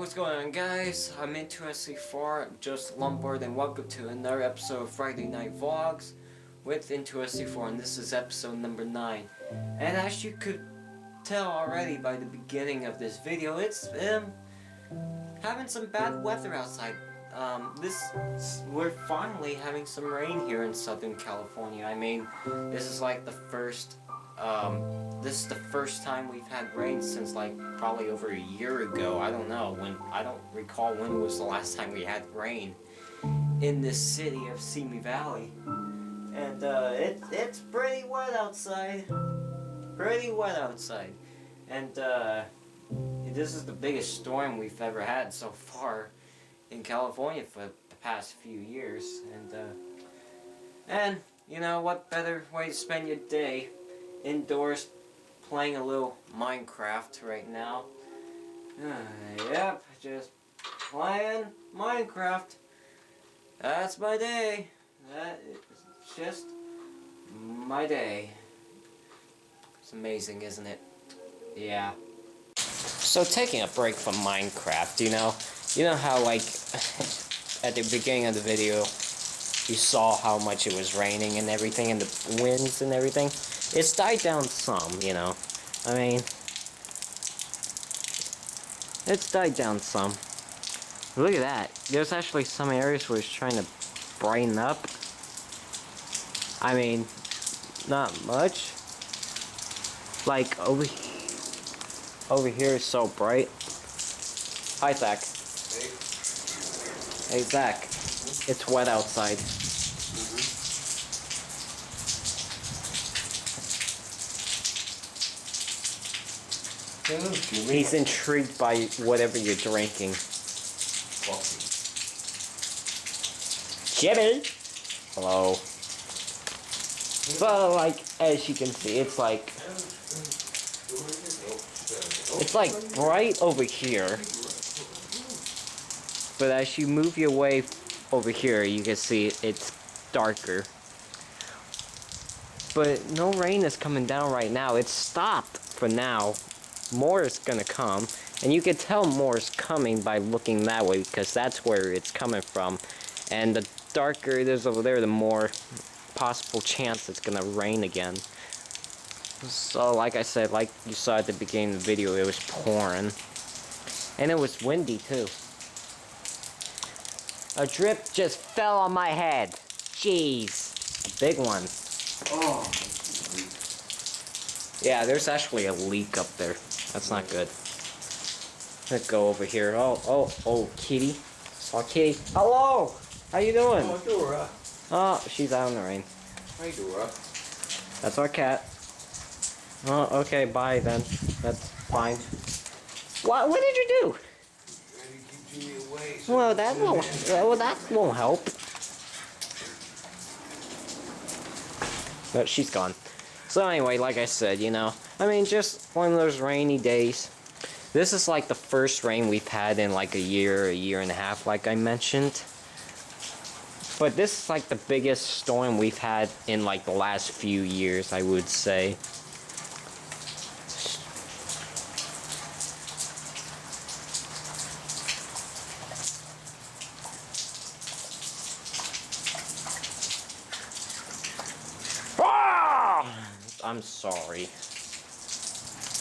what's going on, guys? I'm into SC4, Joseph Lombard, and welcome to another episode of Friday Night Vlogs with Into SC4, and this is episode number 9. And as you could tell already by the beginning of this video, it's having some bad weather outside. We're finally having some rain here in Southern California. I mean, this is like the first this is the first time we've had rain since like probably over a year ago. I don't know when. I don't recall when was the last time we had rain in this city of Simi Valley. And it's pretty wet outside. Pretty wet outside. And this is the biggest storm we've ever had so far in California for the past few years. And you know what better way to spend your day indoors playing a little Minecraft right now. Yep, just playing Minecraft. That's my day. That is just my day. It's amazing, isn't it? Yeah. So taking a break from Minecraft, you know how like at the beginning of the video you saw how much it was raining and everything and the winds and everything? It's died down some, I mean, it's died down some. Look at that. There's actually some areas where it's trying to brighten up. I mean, not much. Like, over here is so bright. Hi, Zach. Hey, Zach. It's wet outside. He's intrigued by whatever you're drinking. Coffee. Jimmy! Hello. So, like, as you can see, it's like bright over here. But as you move your way over here, you can see it's darker. But no rain is coming down right now. It's stopped for now. More is gonna come, and you can tell more is coming by looking that way because that's where it's coming from. And the darker it is over there, the more possible chance it's gonna rain again. So like I said, like you saw at the beginning of the video, it was pouring. And it was windy too. A drip just fell on my head. Jeez. A big one. Oh. Yeah, there's actually a leak up there. That's not good. Let's go over here. Oh, kitty. Saw kitty. Hello! How you doing? Oh, Dora. Oh, she's out in the rain. Hi, Dora. That's our cat. Oh, okay, bye then. That's fine. What did you do? Keep Jimmy away, so Well, that won't help. But she's gone. So anyway, like I said, I mean, just one of those rainy days. This is like the first rain we've had in like a year and a half, like I mentioned. But this is like the biggest storm we've had in like the last few years, I would say. I'm sorry.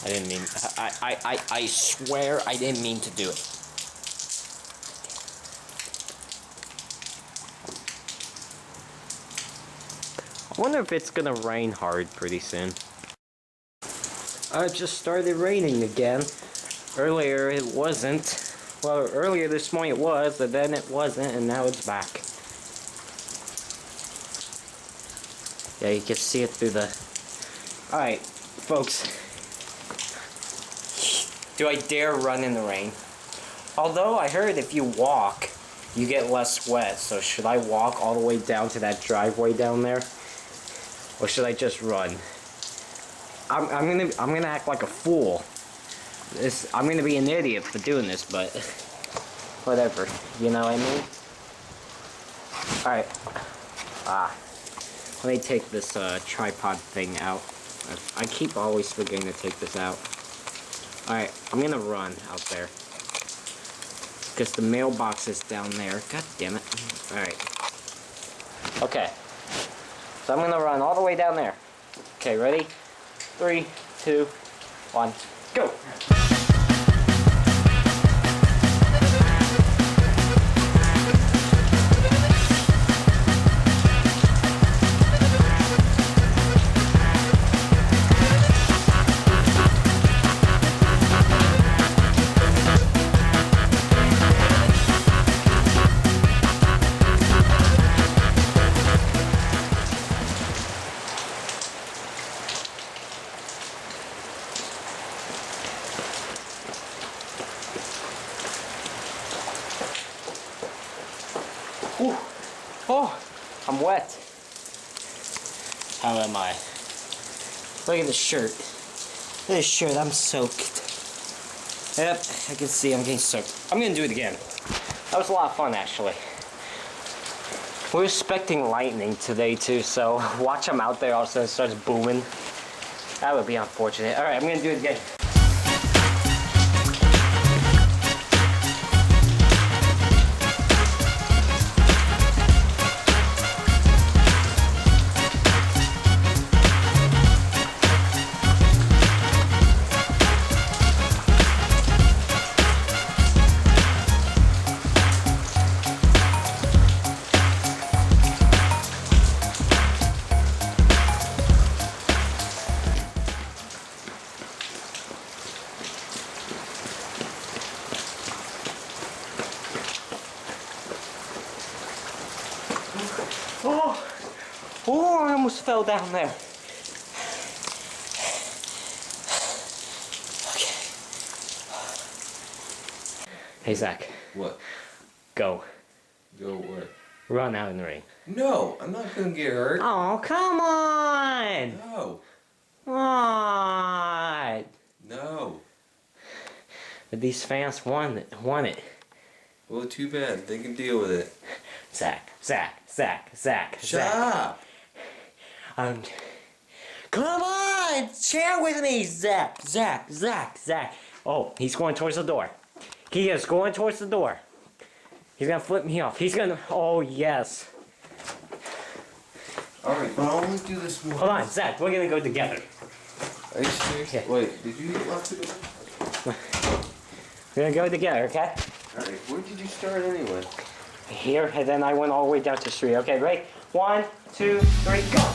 I didn't mean. I swear I didn't mean to do it. I wonder if it's gonna rain hard pretty soon. It just started raining again. Earlier it wasn't. Well, earlier this morning it was, but then it wasn't, and now it's back. Yeah, you can see it through the... Alright, folks. Do I dare run in the rain? Although I heard if you walk, you get less wet. So should I walk all the way down to that driveway down there? Or should I just run? I'm gonna act like a fool. I'm gonna be an idiot for doing this, but whatever. You know what I mean? Alright. Let me take this tripod thing out. I keep always forgetting to take this out. Alright, I'm gonna run out there. because the mailbox is down there. God damn it. Alright. Okay. So I'm gonna run all the way down there. Okay, ready? 3, 2, 1, go! Ooh. Oh, I'm wet. How am I? Look at the shirt. Look at this shirt, I'm soaked. Yep, I can see I'm getting soaked. I'm gonna do it again. That was a lot of fun, actually. We're expecting lightning today, too, so watch them out there also it starts booming. That would be unfortunate. Alright, I'm gonna do it again. Oh, I almost fell down there. Okay. Hey, Zach. What? Go. Go where? Run out in the ring. No, I'm not gonna get hurt. Oh, come on! No. Come on! No. But these fans want it. Well, too bad. They can deal with it. Zach. Shut up. Come on! Share with me, Zach. Oh, he's going towards the door. He is going towards the door. He's gonna flip me off. He's gonna. Oh, yes. Alright, but I'll only do this once. Hold on, Zach. We're gonna go together. Are you serious? Yeah. Wait, did you lock the door? We're gonna go together, okay? Alright, where did you start anyway? Here, and then I went all the way down to the street. Okay, ready? 1, 2, 3, go!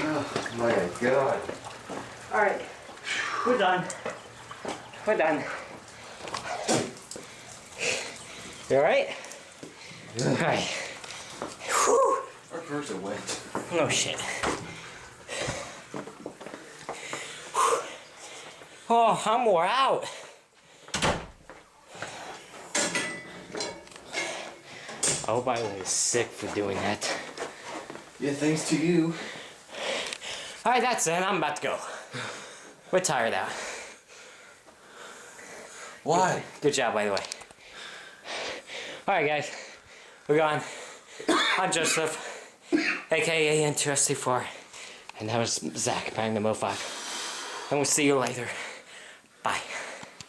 Oh my god. Alright, we're done. We're done. You alright? Alright. Whew. Our cars are wet. No shit. Oh, I'm wore out. I hope I was sick for doing that. Yeah, thanks to you. Alright, that's it. I'm about to go. We're tired out. Why? Good job, by the way. Alright, guys. We're gone. I'm Joseph, aka N2SC4. And that was Zach, banging the Mo5. And we'll see you later. Bye.